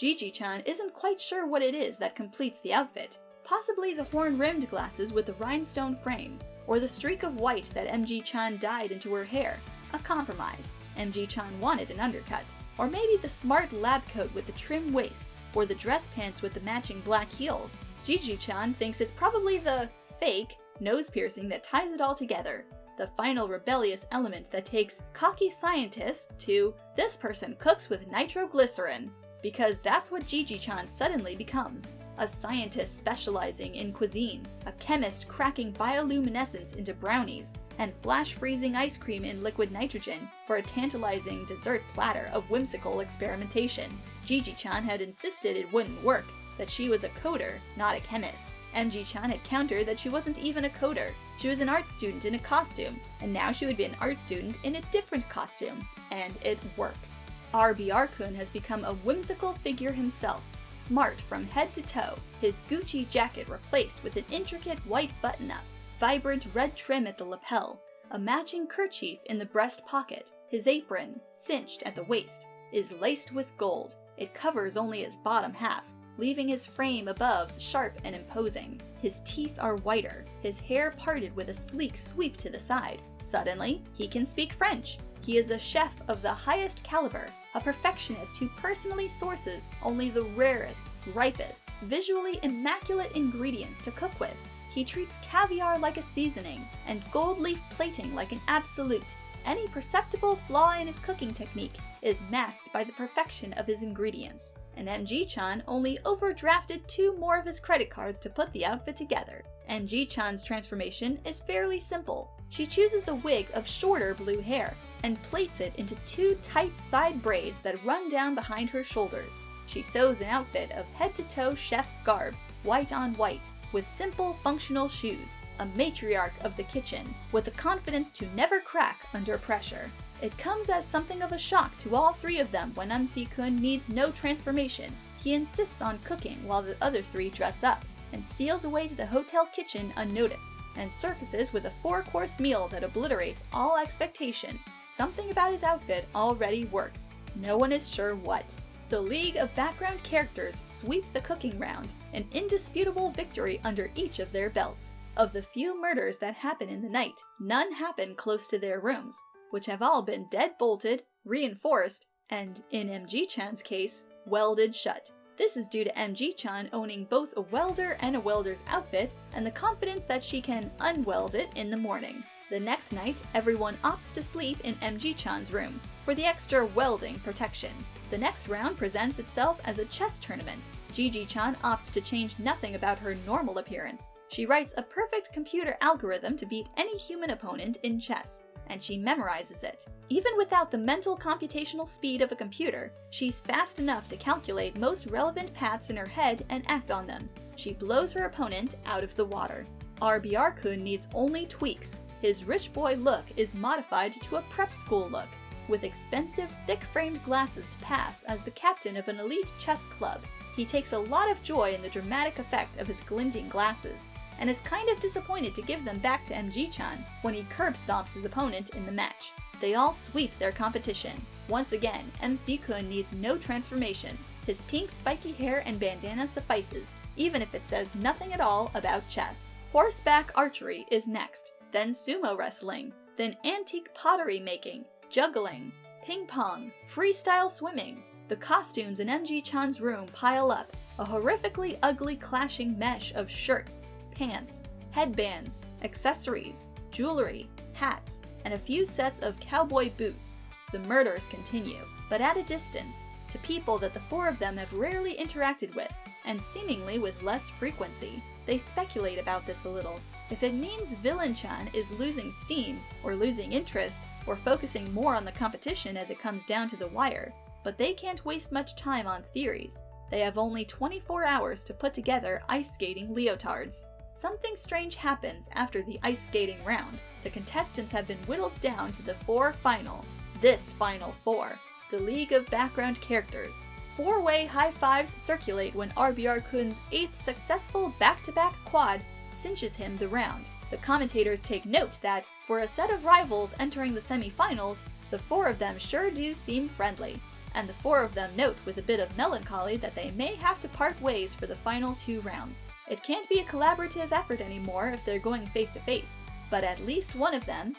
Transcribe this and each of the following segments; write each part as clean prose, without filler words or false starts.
Gigi-chan isn't quite sure what it is that completes the outfit. Possibly the horn-rimmed glasses with the rhinestone frame, or the streak of white that MG-chan dyed into her hair. A compromise. MG-chan wanted an undercut. Or maybe the smart lab coat with the trim waist, or the dress pants with the matching black heels. Gigi-chan thinks it's probably the fake nose piercing that ties it all together. The final rebellious element that takes cocky scientist to this person cooks with nitroglycerin. Because that's what Gigi-chan suddenly becomes. A scientist specializing in cuisine, a chemist cracking bioluminescence into brownies, and flash freezing ice cream in liquid nitrogen for a tantalizing dessert platter of whimsical experimentation. Gigi-chan had insisted it wouldn't work, that she was a coder, not a chemist. MG-chan had countered that she wasn't even a coder. She was an art student in a costume, and now she would be an art student in a different costume. And it works. RBR-kun has become a whimsical figure himself, smart from head to toe, his Gucci jacket replaced with an intricate white button-up, vibrant red trim at the lapel, a matching kerchief in the breast pocket, his apron, cinched at the waist, is laced with gold. It covers only his bottom half, leaving his frame above sharp and imposing. His teeth are whiter, his hair parted with a sleek sweep to the side. Suddenly, he can speak French. He is a chef of the highest caliber, a perfectionist who personally sources only the rarest, ripest, visually immaculate ingredients to cook with. He treats caviar like a seasoning, and gold leaf plating like an absolute. Any perceptible flaw in his cooking technique is masked by the perfection of his ingredients. And MG-chan only overdrafted 2 more of his credit cards to put the outfit together. MG-chan's transformation is fairly simple. She chooses a wig of shorter blue hair, and plaits it into 2 tight side braids that run down behind her shoulders. She sews an outfit of head-to-toe chef's garb, white on white, with simple functional shoes, a matriarch of the kitchen, with the confidence to never crack under pressure. It comes as something of a shock to all 3 of them when MC-kun needs no transformation. He insists on cooking while the other 3 dress up, and steals away to the hotel kitchen unnoticed, and surfaces with a 4-course meal that obliterates all expectation. Something about his outfit already works. No one is sure what. The League of Background Characters sweep the cooking round, an indisputable victory under each of their belts. Of the few murders that happen in the night, none happen close to their rooms, which have all been dead-bolted, reinforced, and, in MG-chan's case, welded shut. This is due to MG-chan owning both a welder and a welder's outfit, and the confidence that she can unweld it in the morning. The next night, everyone opts to sleep in MG-chan's room, for the extra welding protection. The next round presents itself as a chess tournament. Gigi-chan opts to change nothing about her normal appearance. She writes a perfect computer algorithm to beat any human opponent in chess, and she memorizes it. Even without the mental computational speed of a computer, she's fast enough to calculate most relevant paths in her head and act on them. She blows her opponent out of the water. RBR-kun needs only tweaks. His rich boy look is modified to a prep school look, with expensive, thick-framed glasses to pass as the captain of an elite chess club. He takes a lot of joy in the dramatic effect of his glinting glasses, and is kind of disappointed to give them back to MG-chan when he curb stomps his opponent in the match. They all sweep their competition. Once again, MC-kun needs no transformation. His pink spiky hair and bandana suffices, even if it says nothing at all about chess. Horseback archery is next, then sumo wrestling, then antique pottery making, juggling, ping pong, freestyle swimming. The costumes in MG-chan's room pile up, a horrifically ugly clashing mesh of shirts, pants, headbands, accessories, jewelry, hats, and a few sets of cowboy boots. The murders continue, but at a distance, to people that the 4 of them have rarely interacted with, and seemingly with less frequency. They speculate about this a little. If it means Villain-chan is losing steam, or losing interest, or focusing more on the competition as it comes down to the wire. But they can't waste much time on theories. They have only 24 hours to put together ice skating leotards. Something strange happens after the ice skating round. The contestants have been whittled down to the 4 final. This final 4. The League of Background Characters. 4-way high fives circulate when RBR-kun's 8th successful back-to-back quad cinches him the round. The commentators take note that, for a set of rivals entering the semi-finals, the 4 of them sure do seem friendly. and the four of them note with a bit of melancholy that they may have to part ways for the final 2 rounds. It can't be a collaborative effort anymore if they're going face to face, but at least one of them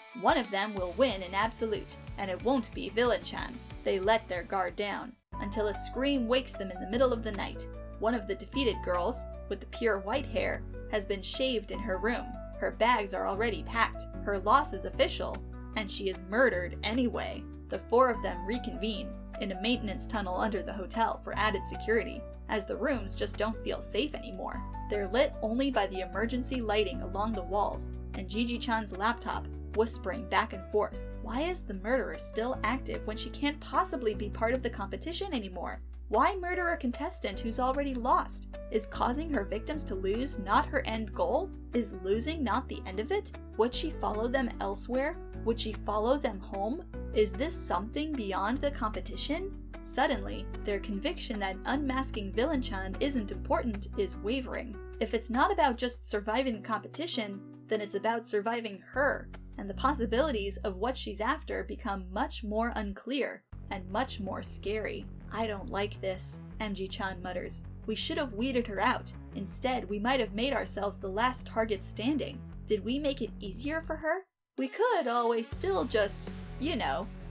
will win in absolute, and it won't be Villain-chan. They let their guard down, until a scream wakes them in the middle of the night. One of the defeated girls, with the pure white hair, has been shaved in her room. Her bags are already packed, her loss is official, and she is murdered anyway. The 4 of them reconvene in a maintenance tunnel under the hotel for added security, as the rooms just don't feel safe anymore. They're lit only by the emergency lighting along the walls, and Gigi-chan's laptop whispering back and forth. Why is the murderer still active when she can't possibly be part of the competition anymore? Why murder a contestant who's already lost? Is causing her victims to lose not her end goal? Is losing not the end of it? Would she follow them elsewhere? Would she follow them home? Is this something beyond the competition? Suddenly, their conviction that unmasking Villain-chan isn't important is wavering. If it's not about just surviving the competition, then it's about surviving her, and the possibilities of what she's after become much more unclear and much more scary. I don't like this, MG-chan mutters. We should have weeded her out. Instead, we might have made ourselves the last target standing. Did we make it easier for her? We could always still just,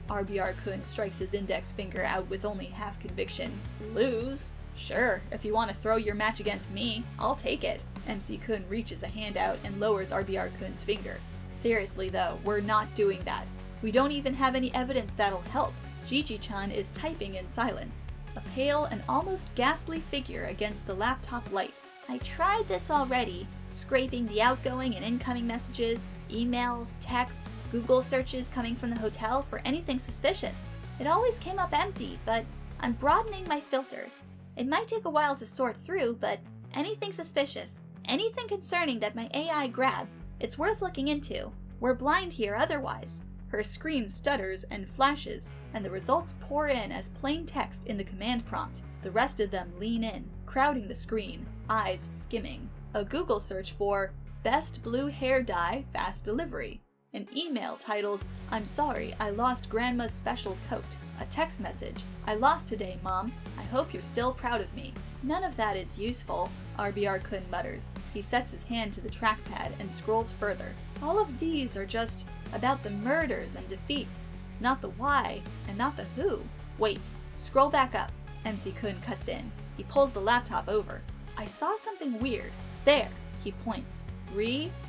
RBR-kun strikes his index finger out with only half conviction. Lose? Sure, if you want to throw your match against me, I'll take it. MC-kun reaches a hand out and lowers RBR-kun's finger. Seriously though, we're not doing that. We don't even have any evidence that'll help. Gigi-chan is typing in silence, a pale and almost ghastly figure against the laptop light. I tried this already, scraping the outgoing and incoming messages, emails, texts, Google searches coming from the hotel for anything suspicious. It always came up empty, but I'm broadening my filters. It might take a while to sort through, but anything suspicious, anything concerning that my AI grabs, it's worth looking into. We're blind here otherwise. Her screen stutters and flashes, and the results pour in as plain text in the command prompt. The rest of them lean in, crowding the screen, eyes skimming. A Google search for best blue hair dye fast delivery. An email titled, I'm sorry, I lost grandma's special coat. A text message, I lost today, Mom. I hope you're still proud of me. None of that is useful, RBR-kun mutters. He sets his hand to the trackpad and scrolls further. All of these are just about the murders and defeats, not the why and not the who. Wait, scroll back up. MC-kun cuts in. He pulls the laptop over. I saw something weird. There, he points. FW,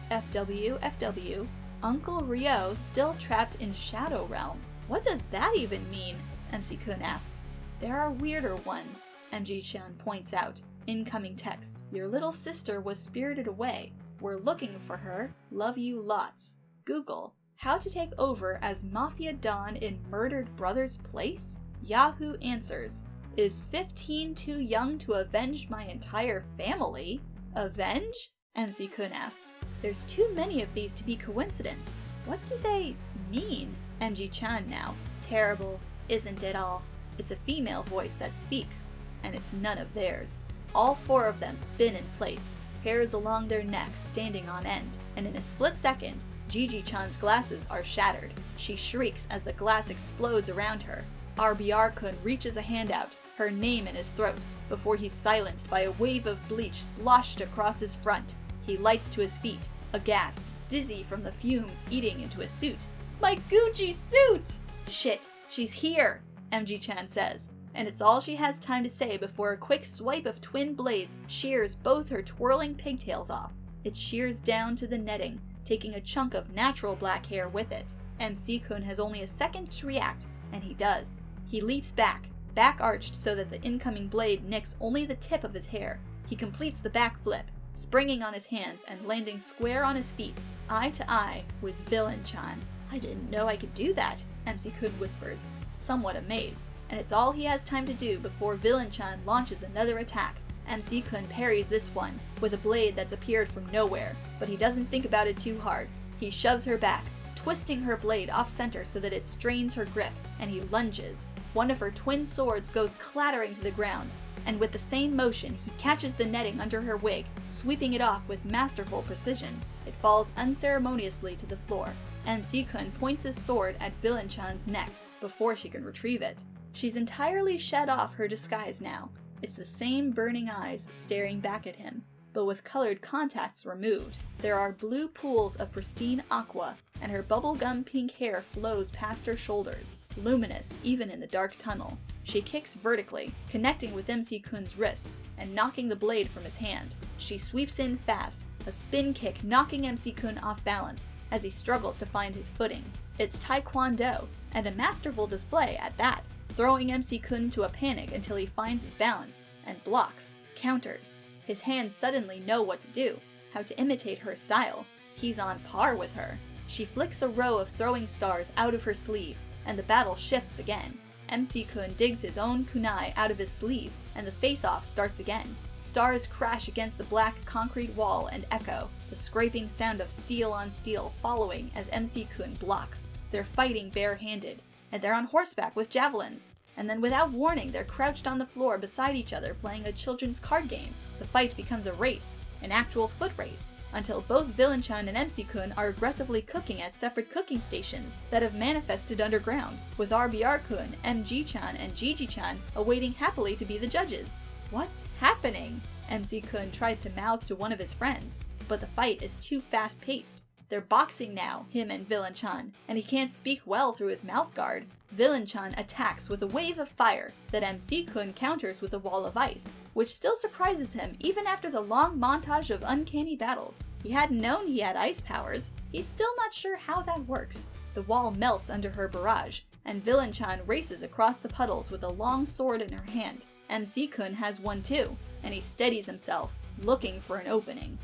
Uncle Ryo still trapped in Shadow Realm. What does that even mean? MC-kun asks. There are weirder ones, MG-chan points out. Incoming text. Your little sister was spirited away. We're looking for her. Love you lots. Google. How to take over as Mafia Don in murdered brother's place? Yahoo answers. Is 15 too young to avenge my entire family? Avenge? MC-kun asks. There's too many of these to be coincidence. What do they mean? MG-chan now. Terrible, isn't it all? It's a female voice that speaks, and it's none of theirs. All 4 of them spin in place, hairs along their necks standing on end, and in a split second, Gigi-chan's glasses are shattered. She shrieks as the glass explodes around her. RBR-kun reaches a hand out, her name in his throat, before he's silenced by a wave of bleach sloshed across his front. He lights to his feet, aghast, dizzy from the fumes eating into his suit. My Gucci suit! Shit, she's here, MG-chan says, and it's all she has time to say before a quick swipe of twin blades shears both her twirling pigtails off. It shears down to the netting, taking a chunk of natural black hair with it. MC-kun has only a second to react, and he does. He leaps back arched so that the incoming blade nicks only the tip of his hair. He completes the backflip, springing on his hands and landing square on his feet, eye to eye with Villain-chan. I didn't know I could do that, MC-kun whispers, somewhat amazed, and it's all he has time to do before Villain-chan launches another attack. MC-kun parries this one, with a blade that's appeared from nowhere, but he doesn't think about it too hard. He shoves her back, twisting her blade off-center so that it strains her grip, and he lunges. One of her twin swords goes clattering to the ground, and with the same motion, he catches the netting under her wig, sweeping it off with masterful precision. It falls unceremoniously to the floor. MC-kun points his sword at Villain-chan's neck before she can retrieve it. She's entirely shed off her disguise now. It's the same burning eyes staring back at him, but with colored contacts removed. There are blue pools of pristine aqua, and her bubblegum pink hair flows past her shoulders, luminous even in the dark tunnel. She kicks vertically, connecting with MC-kun's wrist, and knocking the blade from his hand. She sweeps in fast, a spin kick knocking MC-kun off balance as he struggles to find his footing. It's Taekwondo, and a masterful display at that, throwing MC-kun into a panic until he finds his balance, and blocks, counters. His hands suddenly know what to do, how to imitate her style. He's on par with her. She flicks a row of throwing stars out of her sleeve, and the battle shifts again. MC-kun digs his own kunai out of his sleeve, and the face-off starts again. Stars crash against the black concrete wall and echo, the scraping sound of steel on steel following as MC-kun blocks. They're fighting bare-handed, and they're on horseback with javelins. And then without warning, they're crouched on the floor beside each other playing a children's card game. The fight becomes a race, an actual foot race, until both Villain-chan and MC-kun are aggressively cooking at separate cooking stations that have manifested underground, with RBR-kun, MG-chan, and Gigi-chan awaiting happily to be the judges. What's happening? MC-kun tries to mouth to one of his friends, but the fight is too fast-paced. They're boxing now, him and Villain-chan, and he can't speak well through his mouth guard. Villain-chan attacks with a wave of fire that MC-kun counters with a wall of ice, which still surprises him even after the long montage of uncanny battles. He hadn't known he had ice powers. He's still not sure how that works. The wall melts under her barrage, and Villain-chan races across the puddles with a long sword in her hand. MC-kun has one too, and he steadies himself, looking for an opening.